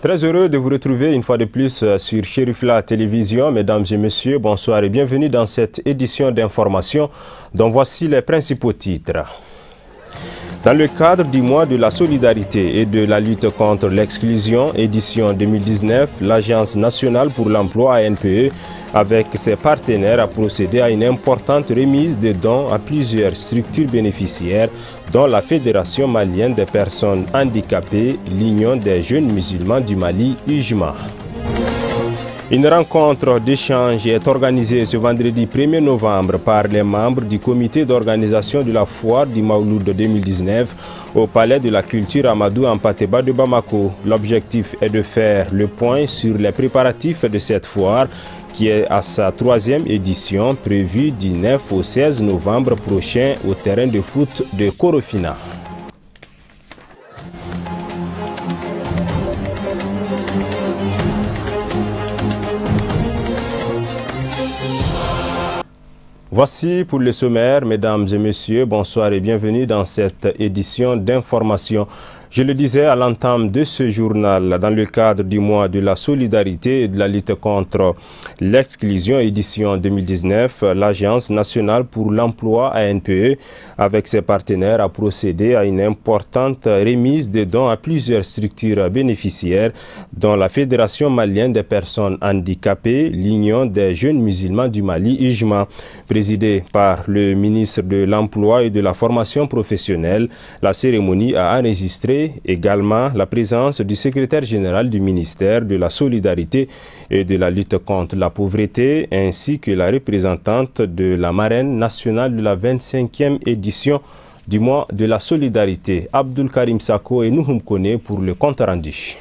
Très heureux de vous retrouver une fois de plus sur Chérifla Télévision. Mesdames et messieurs, bonsoir et bienvenue dans cette édition d'information dont voici les principaux titres. Dans le cadre du mois de la solidarité et de la lutte contre l'exclusion, édition 2019, l'Agence nationale pour l'emploi ANPE, avec ses partenaires, a procédé à une importante remise de dons à plusieurs structures bénéficiaires, dont la Fédération malienne des personnes handicapées, l'Union des jeunes musulmans du Mali, UJMA. Une rencontre d'échange est organisée ce vendredi 1er novembre par les membres du comité d'organisation de la foire du Maouloud 2019 au Palais de la Culture Amadou Hampâté-Bâ de Bamako. L'objectif est de faire le point sur les préparatifs de cette foire qui est à sa 3e édition prévue du 9 au 16 novembre prochain au terrain de foot de Korofina. Voici pour le sommaire, mesdames et messieurs, bonsoir et bienvenue dans cette édition d'information. Je le disais à l'entame de ce journal, dans le cadre du mois de la solidarité et de la lutte contre l'exclusion, édition 2019, l'Agence nationale pour l'emploi ANPE, avec ses partenaires, a procédé à une importante remise de dons à plusieurs structures bénéficiaires, dont la Fédération malienne des personnes handicapées, l'Union des jeunes musulmans du Mali, UJMA. Présidée par le ministre de l'Emploi et de la formation professionnelle, la cérémonie a enregistré également la présence du secrétaire général du ministère de la Solidarité et de la lutte contre la pauvreté, ainsi que la représentante de la marraine nationale de la 25e édition du mois de la solidarité. Abdul Karim Sako et Nouhoum Kone pour le compte rendu.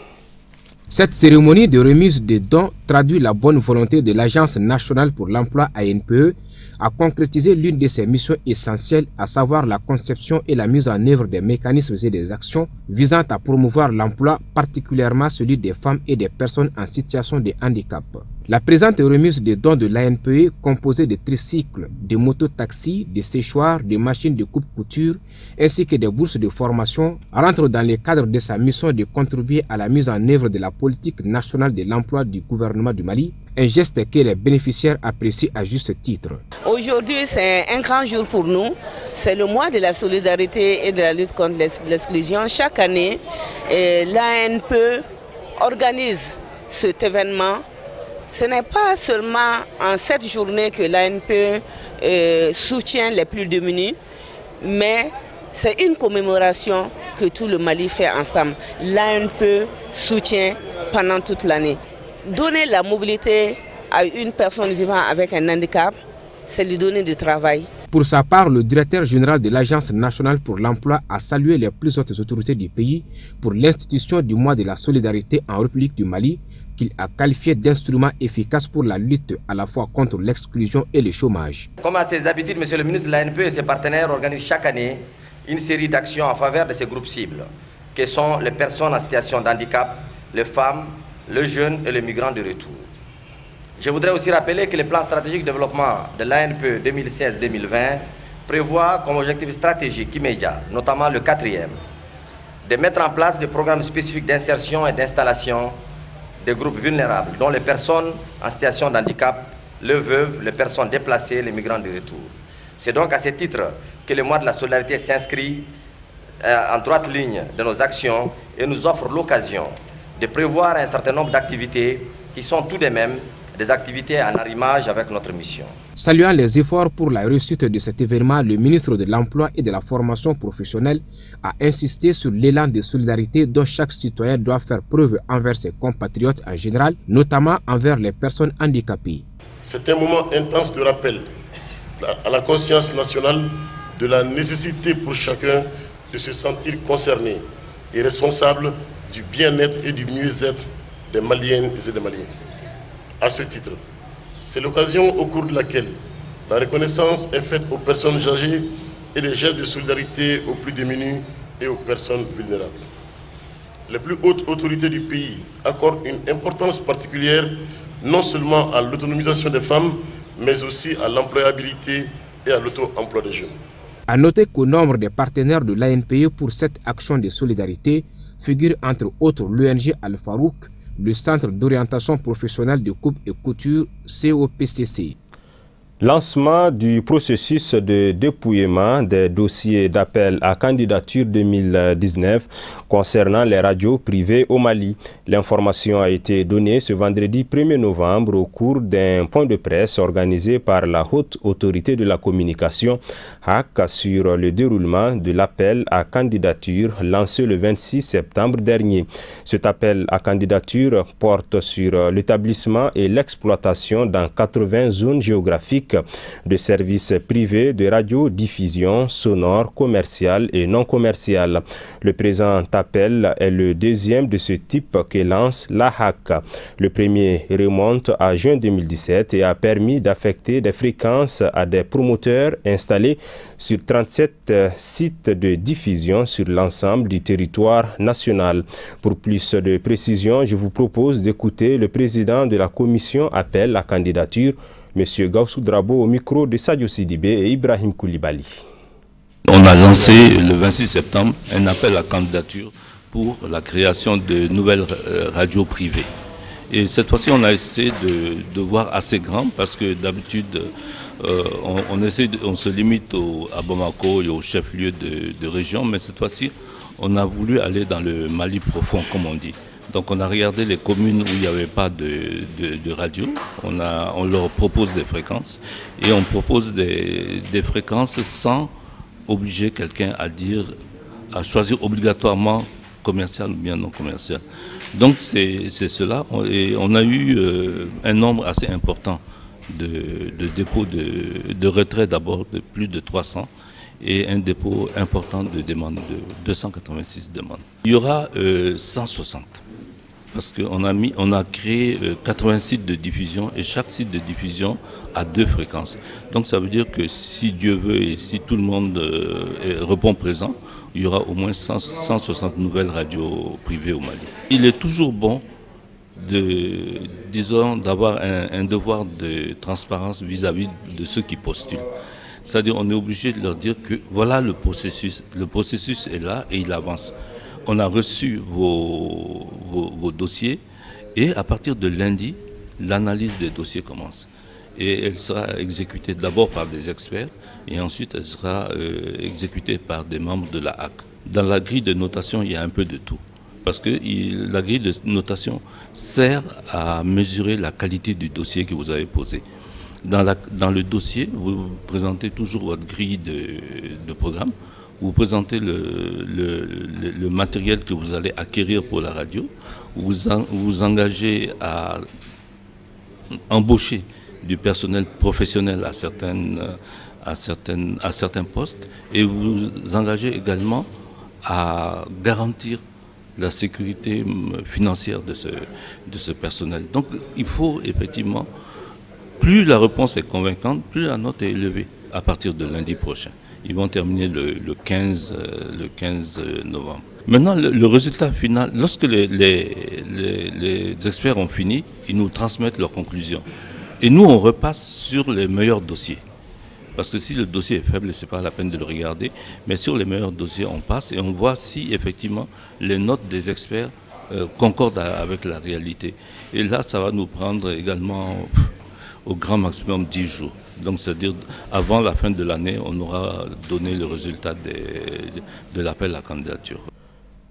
Cette cérémonie de remise des dons traduit la bonne volonté de l'Agence nationale pour l'emploi ANPE à concrétiser l'une de ses missions essentielles, à savoir la conception et la mise en œuvre des mécanismes et des actions visant à promouvoir l'emploi, particulièrement celui des femmes et des personnes en situation de handicap. La présente remise des dons de l'ANPE, composée de tricycles, de mototaxis, de séchoirs, de machines de coupe-couture, ainsi que des bourses de formation, rentre dans le cadre de sa mission de contribuer à la mise en œuvre de la politique nationale de l'emploi du gouvernement du Mali, un geste que les bénéficiaires apprécient à juste titre. Aujourd'hui, c'est un grand jour pour nous. C'est le mois de la solidarité et de la lutte contre l'exclusion. Chaque année, l'ANPE organise cet événement. Ce n'est pas seulement en cette journée que l'ANPE soutient les plus démunis, mais c'est une commémoration que tout le Mali fait ensemble. L'ANPE soutient pendant toute l'année. Donner la mobilité à une personne vivant avec un handicap, c'est lui donner du travail. Pour sa part, le directeur général de l'Agence nationale pour l'emploi a salué les plus hautes autorités du pays pour l'institution du mois de la solidarité en République du Mali, qu'il a qualifié d'instrument efficace pour la lutte à la fois contre l'exclusion et le chômage. Comme à ses habitudes, M. le ministre de l'ANPE et ses partenaires organisent chaque année une série d'actions en faveur de ces groupes cibles, que sont les personnes en situation de handicap, les femmes, les jeunes et les migrants de retour. Je voudrais aussi rappeler que le plan stratégique de développement de l'ANPE 2016-2020 prévoit comme objectif stratégique immédiat, notamment le 4e, de mettre en place des programmes spécifiques d'insertion et d'installation des groupes vulnérables, dont les personnes en situation de handicap, les veuves, les personnes déplacées, les migrants de retour. C'est donc à ce titre que le mois de la solidarité s'inscrit en droite ligne de nos actions et nous offre l'occasion de prévoir un certain nombre d'activités qui sont tout de même des activités en arrimage avec notre mission. Saluant les efforts pour la réussite de cet événement, le ministre de l'Emploi et de la formation professionnelle a insisté sur l'élan de solidarité dont chaque citoyen doit faire preuve envers ses compatriotes en général, notamment envers les personnes handicapées. C'est un moment intense de rappel à la conscience nationale de la nécessité pour chacun de se sentir concerné et responsable du bien-être et du mieux-être des Maliennes et des Maliens. À ce titre, c'est l'occasion au cours de laquelle la reconnaissance est faite aux personnes âgées et des gestes de solidarité aux plus démunis et aux personnes vulnérables. Les plus hautes autorités du pays accordent une importance particulière non seulement à l'autonomisation des femmes, mais aussi à l'employabilité et à l'auto-emploi des jeunes. A noter qu'au nombre des partenaires de l'ANPE pour cette action de solidarité figure entre autres l'ONG Al Farouk, le Centre d'orientation professionnelle de coupe et couture COPCC. Lancement du processus de dépouillement des dossiers d'appel à candidature 2019 concernant les radios privées au Mali. L'information a été donnée ce vendredi 1er novembre au cours d'un point de presse organisé par la Haute Autorité de la Communication, HAC, sur le déroulement de l'appel à candidature lancé le 26 septembre dernier. Cet appel à candidature porte sur l'établissement et l'exploitation dans 80 zones géographiques de services privés de radiodiffusion sonore, commerciale et non commerciale. Le présent appel est le deuxième de ce type que lance la HAC. Le premier remonte à juin 2017 et a permis d'affecter des fréquences à des promoteurs installés sur 37 sites de diffusion sur l'ensemble du territoire national. Pour plus de précisions, je vous propose d'écouter le président de la commission appel à candidature, M. Gaussou Drabo, au micro de Sadio Sidibé et Ibrahim Koulibaly. On a lancé le 26 septembre un appel à candidature pour la création de nouvelles radios privées. Et cette fois-ci, on a essayé de voir assez grand parce que d'habitude, on se limite à Bamako et au chef-lieu de région, mais cette fois-ci, on a voulu aller dans le Mali profond, comme on dit. Donc on a regardé les communes où il n'y avait pas de radio, on leur propose des fréquences et on propose des fréquences sans obliger quelqu'un à choisir obligatoirement commercial ou bien non commercial. Donc c'est cela, et on a eu un nombre assez important de dépôts de retrait d'abord de plus de 300 et un dépôt important de demandes, de 286 demandes. Il y aura 160. Parce qu'on a créé 80 sites de diffusion et chaque site de diffusion a 2 fréquences. Donc ça veut dire que si Dieu veut et si tout le monde répond présent, il y aura au moins 160 nouvelles radios privées au Mali. Il est toujours bon d'avoir un devoir de transparence vis-à-vis de ceux qui postulent. C'est-à-dire on est obligé de leur dire que voilà le processus est là et il avance. On a reçu vos dossiers et à partir de lundi, l'analyse des dossiers commence. Et elle sera exécutée d'abord par des experts et ensuite elle sera exécutée par des membres de la HAC. Dans la grille de notation, il y a un peu de tout. Parce que la grille de notation sert à mesurer la qualité du dossier que vous avez posé. Dans le dossier, vous présentez toujours votre grille de programme. Vous présentez le matériel que vous allez acquérir pour la radio, vous vous engagez à embaucher du personnel professionnel à certains postes et vous vous engagez également à garantir la sécurité financière de ce personnel. Donc il faut effectivement, plus la réponse est convaincante, plus la note est élevée à partir de lundi prochain. Ils vont terminer le 15 novembre. Maintenant, le résultat final, lorsque les experts ont fini, ils nous transmettent leurs conclusions. Et nous, on repasse sur les meilleurs dossiers. Parce que si le dossier est faible, ce n'est pas la peine de le regarder. Mais sur les meilleurs dossiers, on passe et on voit si effectivement les notes des experts concordent avec la réalité. Et là, ça va nous prendre également au grand maximum 10 jours. Donc c'est-à-dire avant la fin de l'année, on aura donné le résultat de l'appel à candidature.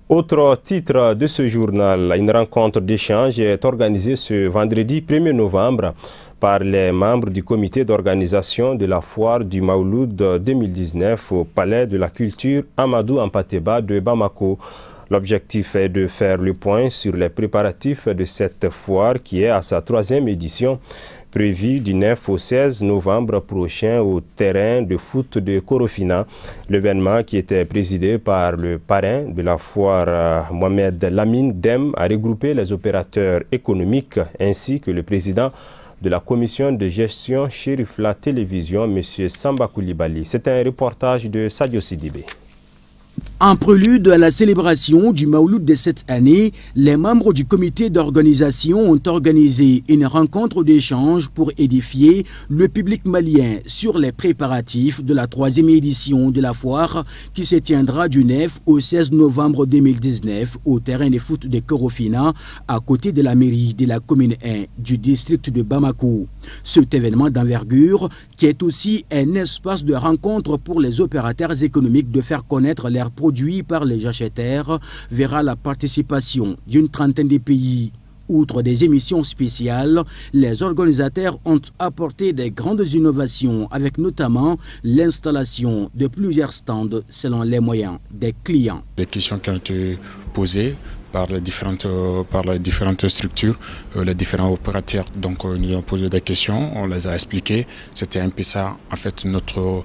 Autre titre de ce journal, une rencontre d'échange est organisée ce vendredi 1er novembre par les membres du comité d'organisation de la foire du Maouloud 2019 au Palais de la Culture Amadou Ampateba de Bamako. L'objectif est de faire le point sur les préparatifs de cette foire qui est à sa 3e édition, prévue du 9 au 16 novembre prochain au terrain de foot de Korofina. L'événement, qui était présidé par le parrain de la foire, Mohamed Lamine Dem, a regroupé les opérateurs économiques ainsi que le président de la commission de gestion Chérifla Télévision, M. Samba Koulibaly. C'est un reportage de Sadio Sidibé. En prélude à la célébration du Maouloud de cette année, les membres du comité d'organisation ont organisé une rencontre d'échange pour édifier le public malien sur les préparatifs de la 3e édition de la foire qui se tiendra du 9 au 16 novembre 2019 au terrain de foot de Korofina à côté de la mairie de la commune 1 du district de Bamako. Cet événement d'envergure, qui est aussi un espace de rencontre pour les opérateurs économiques de faire connaître leurs produits par les acheteurs, verra la participation d'une trentaine de pays. Outre des émissions spéciales, les organisateurs ont apporté des grandes innovations avec notamment l'installation de plusieurs stands selon les moyens des clients. Les questions qui ont été posées par les différentes structures, les différents opérateurs. Donc nous avons posé des questions, on les a expliquées. C'était un peu ça, en fait, notre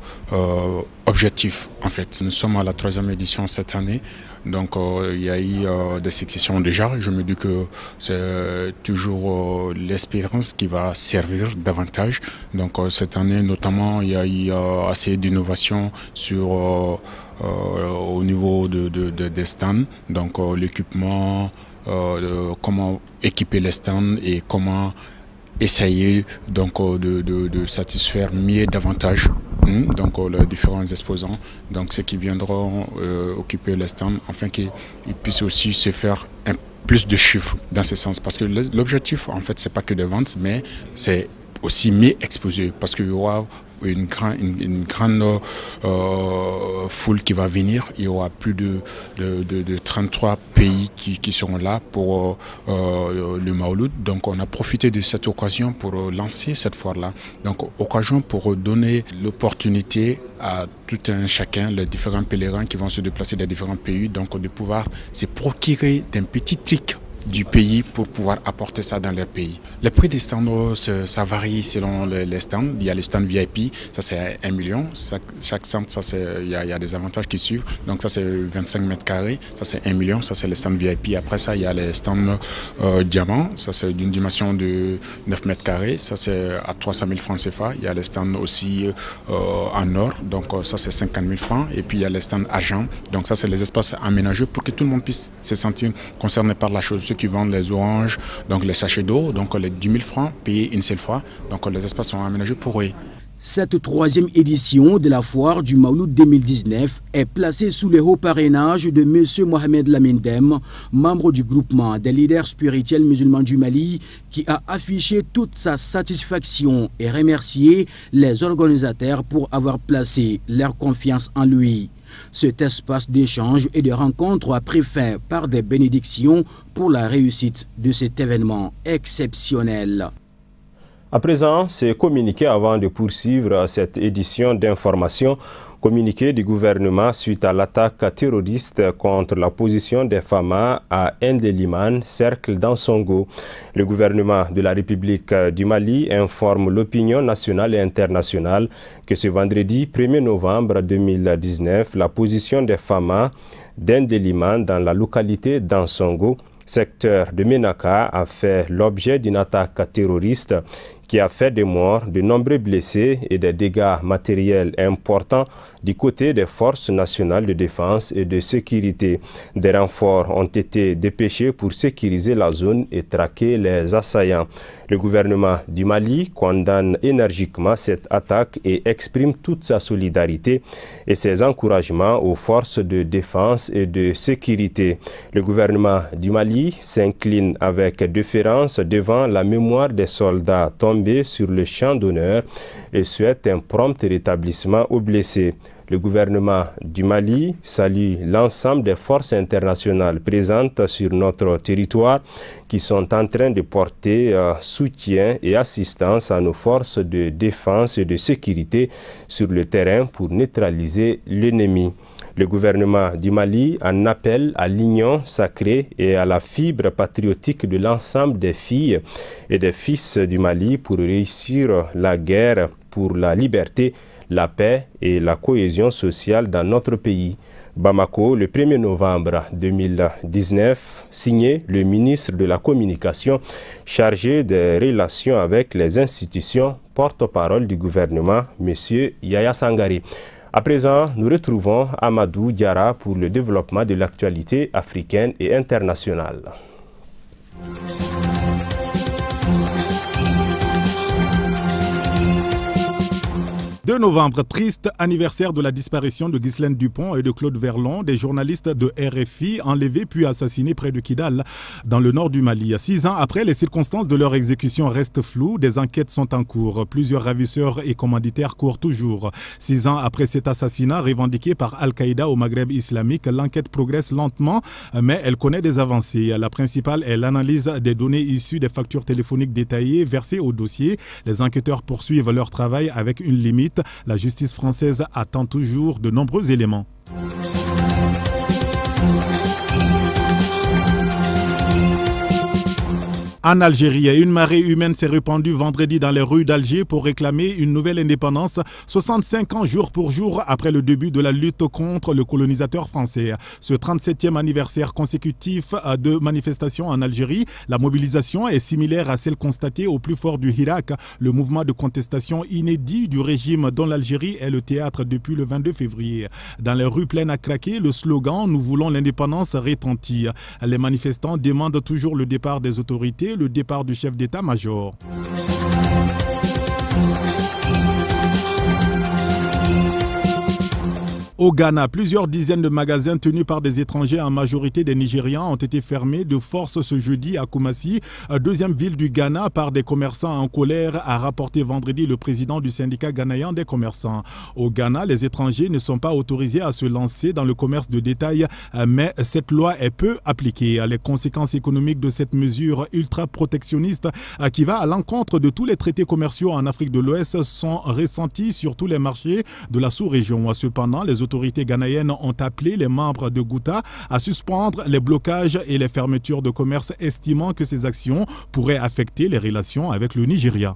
objectif. En fait, nous sommes à la 3e édition cette année. Donc il y a eu des successions déjà. Je me dis que c'est toujours l'espérance qui va servir davantage. Donc cette année notamment, il y a eu assez d'innovation sur au niveau des stands. Donc l'équipement, comment équiper les stands et comment essayer donc de satisfaire mieux davantage donc les différents exposants, donc ceux qui viendront occuper les stands, afin qu'ils puissent aussi se faire plus de chiffres dans ce sens, parce que l'objectif en fait c'est pas que de ventes, mais c'est aussi mieux exposé, parce qu'il y aura une grande foule qui va venir. Il y aura plus de 33 pays qui seront là pour le Maouloud. Donc on a profité de cette occasion pour lancer cette foire-là. Donc occasion pour donner l'opportunité à tout un chacun, les différents pèlerins qui vont se déplacer dans différents pays, donc de pouvoir se procurer d'un petit truc du pays pour pouvoir apporter ça dans leur pays. Le prix des stands, ça varie selon les stands. Il y a les stands VIP, ça c'est 1 million. Chaque stand, il y a des avantages qui suivent. Donc ça c'est 25 mètres carrés, ça c'est 1 million, ça c'est les stands VIP. Après ça, il y a les stands diamants, ça c'est d'une dimension de 9 mètres carrés, ça c'est à 300 000 francs CFA. Il y a les stands aussi en or, donc ça c'est 50 000 francs. Et puis il y a les stands argent, donc ça c'est les espaces aménagés pour que tout le monde puisse se sentir concerné par la chose. Ceux qui vendent les oranges, donc les sachets d'eau, donc les 10 000 francs payés une seule fois, donc les espaces sont aménagés pour eux. Cette 3e édition de la foire du Maouloud 2019 est placée sous le haut parrainage de M. Mohamed Lamine Dem, membre du groupement des leaders spirituels musulmans du Mali, qui a affiché toute sa satisfaction et remercié les organisateurs pour avoir placé leur confiance en lui. Cet espace d'échange et de rencontre a pris fin par des bénédictions pour la réussite de cet événement exceptionnel. À présent, c'est communiqué avant de poursuivre cette édition d'information. Communiqué du gouvernement suite à l'attaque terroriste contre la position des Fama à Ndeliman, cercle d'Ansongo. Le gouvernement de la République du Mali informe l'opinion nationale et internationale que ce vendredi 1er novembre 2019, la position des Fama d'Ndeliman dans la localité d'Ansongo, secteur de Menaka, a fait l'objet d'une attaque terroriste qui a fait des morts, de nombreux blessés et des dégâts matériels importants du côté des forces nationales de défense et de sécurité. Des renforts ont été dépêchés pour sécuriser la zone et traquer les assaillants. Le gouvernement du Mali condamne énergiquement cette attaque et exprime toute sa solidarité et ses encouragements aux forces de défense et de sécurité. Le gouvernement du Mali s'incline avec déférence devant la mémoire des soldats tombés sur le champ d'honneur et souhaite un prompt rétablissement aux blessés. Le gouvernement du Mali salue l'ensemble des forces internationales présentes sur notre territoire qui sont en train de porter soutien et assistance à nos forces de défense et de sécurité sur le terrain pour neutraliser l'ennemi. Le gouvernement du Mali en appelle à l'union sacrée et à la fibre patriotique de l'ensemble des filles et des fils du Mali pour réussir la guerre pour la liberté, la paix et la cohésion sociale dans notre pays. Bamako, le 1er novembre 2019, signé le ministre de la Communication chargé des relations avec les institutions, porte-parole du gouvernement, M. Yaya Sangari. À présent, nous retrouvons Amadou Diarra pour le développement de l'actualité africaine et internationale. 2 novembre, triste anniversaire de la disparition de Ghislaine Dupont et de Claude Verlon, des journalistes de RFI enlevés puis assassinés près de Kidal, dans le nord du Mali. 6 ans après, les circonstances de leur exécution restent floues. Des enquêtes sont en cours. Plusieurs ravisseurs et commanditaires courent toujours. 6 ans après cet assassinat revendiqué par Al-Qaïda au Maghreb islamique, l'enquête progresse lentement, mais elle connaît des avancées. La principale est l'analyse des données issues des factures téléphoniques détaillées versées au dossier. Les enquêteurs poursuivent leur travail avec une limite. La justice française attend toujours de nombreux éléments. En Algérie, une marée humaine s'est répandue vendredi dans les rues d'Alger pour réclamer une nouvelle indépendance 65 ans jour pour jour après le début de la lutte contre le colonisateur français. Ce 37e anniversaire consécutif de manifestations en Algérie, la mobilisation est similaire à celle constatée au plus fort du Hirak, le mouvement de contestation inédit du régime dont l'Algérie est le théâtre depuis le 22 février. Dans les rues pleines à craquer, le slogan « Nous voulons l'indépendance » retentit. Les manifestants demandent toujours le départ des autorités, le départ du chef d'état-major. Au Ghana, plusieurs dizaines de magasins tenus par des étrangers, en majorité des Nigérians, ont été fermés de force ce jeudi à Kumasi, deuxième ville du Ghana, par des commerçants en colère, a rapporté vendredi le président du syndicat ghanéen des commerçants. Au Ghana, les étrangers ne sont pas autorisés à se lancer dans le commerce de détail, mais cette loi est peu appliquée. Les conséquences économiques de cette mesure ultra-protectionniste qui va à l'encontre de tous les traités commerciaux en Afrique de l'Ouest sont ressenties sur tous les marchés de la sous-région. Cependant, les autorités ghanéennes ont appelé les membres de Gouta à suspendre les blocages et les fermetures de commerce, estimant que ces actions pourraient affecter les relations avec le Nigeria.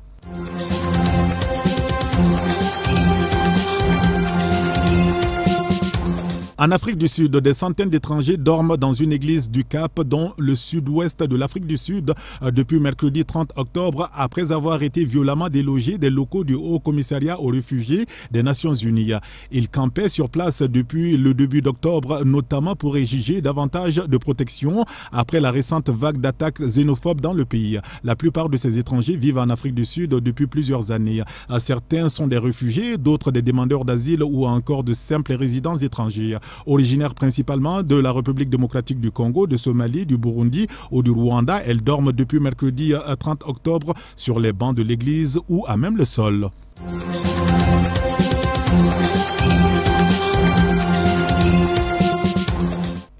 En Afrique du Sud, des centaines d'étrangers dorment dans une église du Cap, dans le sud-ouest de l'Afrique du Sud, depuis mercredi 30 octobre, après avoir été violemment délogés des locaux du Haut Commissariat aux réfugiés des Nations Unies. Ils campaient sur place depuis le début d'octobre, notamment pour exiger davantage de protection après la récente vague d'attaques xénophobes dans le pays. La plupart de ces étrangers vivent en Afrique du Sud depuis plusieurs années. Certains sont des réfugiés, d'autres des demandeurs d'asile ou encore de simples résidents étrangers. Originaires principalement de la République démocratique du Congo, de Somalie, du Burundi ou du Rwanda, elles dorment depuis mercredi 30 octobre sur les bancs de l'église ou à même le sol.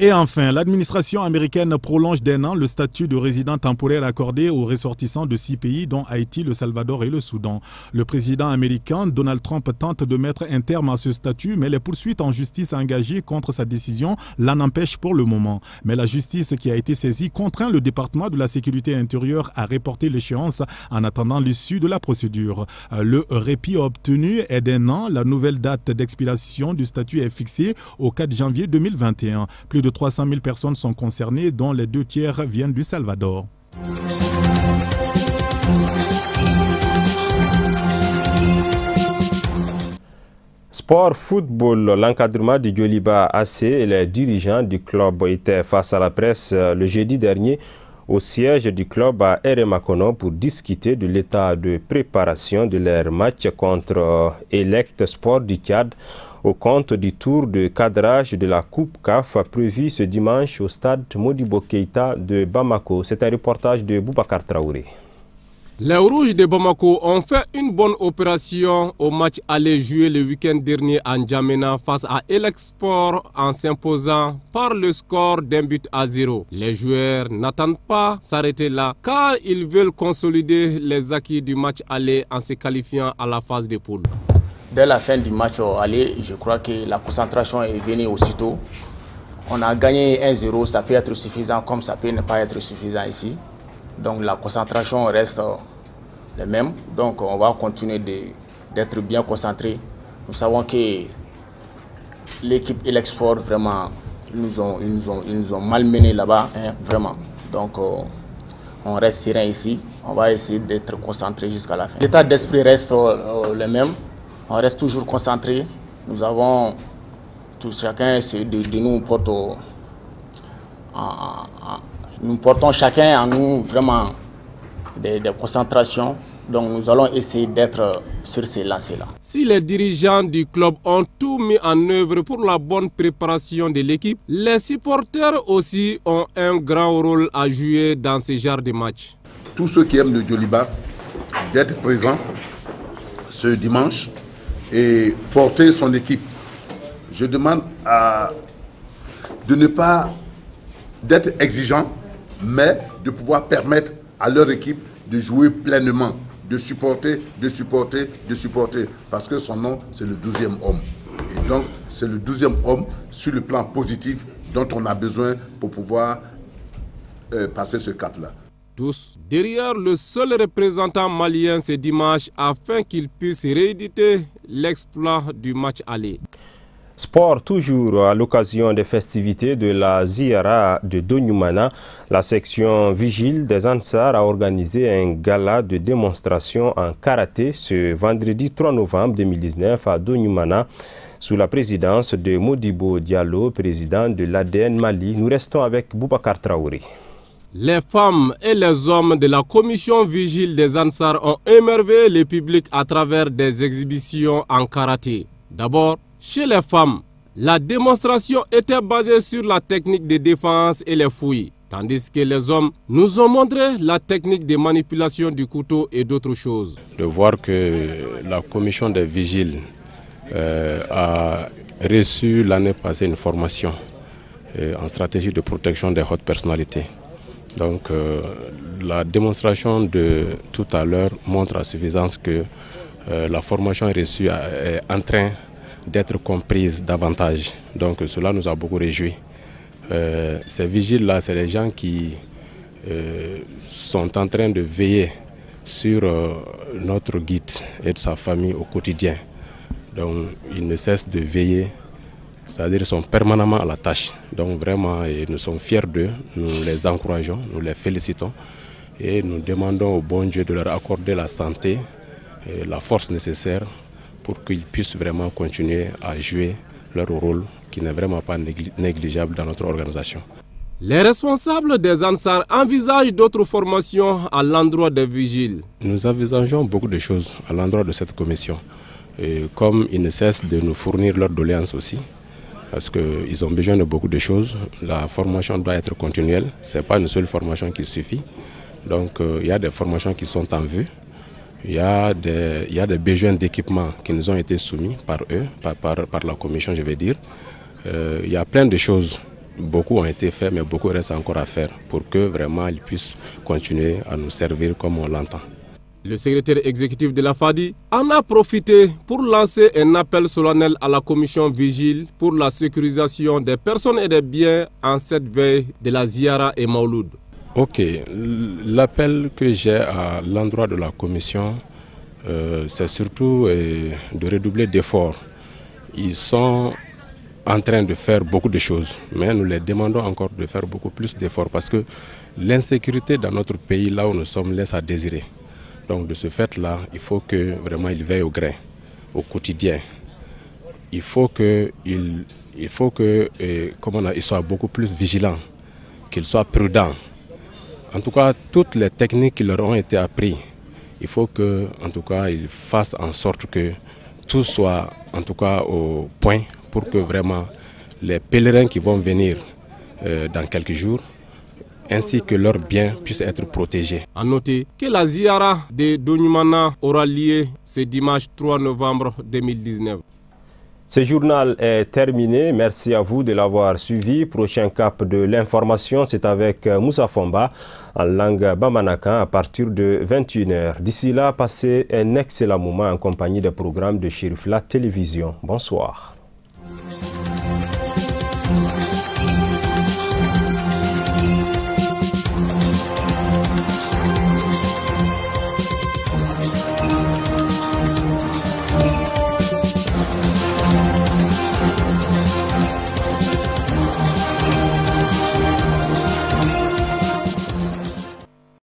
Et enfin, l'administration américaine prolonge d'1 an le statut de résident temporaire accordé aux ressortissants de 6 pays, dont Haïti, le Salvador et le Soudan. Le président américain Donald Trump tente de mettre un terme à ce statut, mais les poursuites en justice engagées contre sa décision l'en empêchent pour le moment. Mais la justice qui a été saisie contraint le département de la sécurité intérieure à reporter l'échéance en attendant l'issue de la procédure. Le répit obtenu est d'1 an. La nouvelle date d'expiration du statut est fixée au 4 janvier 2021. Plus de 300 000 personnes sont concernées, dont les 2 tiers viennent du Salvador. Sport football, l'encadrement du Djoliba AC et les dirigeants du club étaient face à la presse le jeudi dernier au siège du club à Eremakono pour discuter de l'état de préparation de leur match contre Elect Sport du Tchad au compte du tour de cadrage de la Coupe CAF prévu ce dimanche au stade Modibo Keïta de Bamako. C'est un reportage de Boubacar Traoré. Les Rouges de Bamako ont fait une bonne opération au match aller joué le week-end dernier à N'Djamena face à Elect Sport en s'imposant par le score d'1-0. Les joueurs n'attendent pas s'arrêter là car ils veulent consolider les acquis du match aller en se qualifiant à la phase de poule. Dès la fin du match aller, je crois que la concentration est venue aussitôt. On a gagné 1-0, ça peut être suffisant comme ça peut ne pas être suffisant ici. Donc la concentration reste la même. Donc on va continuer d'être bien concentré. Nous savons que l'équipe Elect Sport, vraiment, ils nous ont malmenés là-bas, hein, vraiment. Donc on reste serein ici. On va essayer d'être concentré jusqu'à la fin. L'état d'esprit reste le même. On reste toujours concentré nous avons, chacun de nous porte, nous portons chacun en nous vraiment des concentrations. Donc nous allons essayer d'être sur ces lancers-là. Si les dirigeants du club ont tout mis en œuvre pour la bonne préparation de l'équipe, les supporters aussi ont un grand rôle à jouer dans ce genre de match. Tous ceux qui aiment le Djoliba, d'être présents ce dimanche et porter son équipe. Je demande de ne pas d'être exigeant, mais de pouvoir permettre à leur équipe de jouer pleinement, de supporter, parce que son nom, c'est le 12e homme. Et donc, c'est le 12e homme sur le plan positif dont on a besoin pour pouvoir passer ce cap-là. Tous derrière le seul représentant malien ce dimanche afin qu'il puisse rééditer l'exploit du match aller. Sport toujours à l'occasion des festivités de la Ziyara de Donyumana, la section vigile des Ansar a organisé un gala de démonstration en karaté ce vendredi 3 novembre 2019 à Donyumana sous la présidence de Modibo Diallo, président de l'ADN Mali. Nous restons avec Boubacar Traoré. Les femmes et les hommes de la commission vigile des Ansar ont émerveillé le public à travers des exhibitions en karaté. D'abord, chez les femmes, la démonstration était basée sur la technique de défense et les fouilles, tandis que les hommes nous ont montré la technique de manipulation du couteau et d'autres choses. De voir que la commission des vigiles a reçu l'année passée une formation en stratégie de protection des hautes personnalités. Donc la démonstration de tout à l'heure montre à suffisance que la formation reçue est en train d'être comprise davantage. Donc cela nous a beaucoup réjouis. Ces vigiles-là, c'est les gens qui sont en train de veiller sur notre guide et de sa famille au quotidien. Donc ils ne cessent de veiller, c'est-à-dire qu'ils sont permanemment à la tâche. Donc vraiment, nous sommes fiers d'eux, nous les encourageons, nous les félicitons et nous demandons au bon Dieu de leur accorder la santé et la force nécessaire pour qu'ils puissent vraiment continuer à jouer leur rôle qui n'est vraiment pas négligeable dans notre organisation. Les responsables des Ansar envisagent d'autres formations à l'endroit des vigiles. Nous envisageons beaucoup de choses à l'endroit de cette commission. Et comme ils ne cessent de nous fournir leurs doléances aussi, parce qu'ils ont besoin de beaucoup de choses, la formation doit être continuelle. Ce n'est pas une seule formation qui suffit. Donc il y a des formations qui sont en vue. Il y a des besoins d'équipement qui nous ont été soumis par eux, par la commission, je vais dire. Il y a plein de choses. Beaucoup ont été faits, mais beaucoup reste encore à faire pour que vraiment ils puissent continuer à nous servir comme on l'entend. Le secrétaire exécutif de la FADI en a profité pour lancer un appel solennel à la commission vigile pour la sécurisation des personnes et des biens en cette veille de la Ziyara et Mauloud. Ok, l'appel que j'ai à l'endroit de la commission, c'est surtout de redoubler d'efforts. Ils sont en train de faire beaucoup de choses, mais nous les demandons encore de faire beaucoup plus d'efforts parce que l'insécurité dans notre pays, là où nous sommes, laisse à désirer. Donc de ce fait-là, il faut que vraiment ils veillent au grain, au quotidien. Il faut qu'ils soient beaucoup plus vigilants, qu'ils soient prudents. En tout cas, toutes les techniques qui leur ont été apprises, il faut que, en tout cas, ils fassent en sorte que tout soit, en tout cas, au point pour que vraiment les pèlerins qui vont venir dans quelques jours, ainsi que leurs biens puissent être protégés. A noter que la Ziyara de Donyumana aura lieu ce dimanche 3 novembre 2019. Ce journal est terminé. Merci à vous de l'avoir suivi. Prochain cap de l'information, c'est avec Moussa Fomba en langue Bamanaka à partir de 21h. D'ici là, passez un excellent moment en compagnie des programmes de Chérifla Télévision. Bonsoir.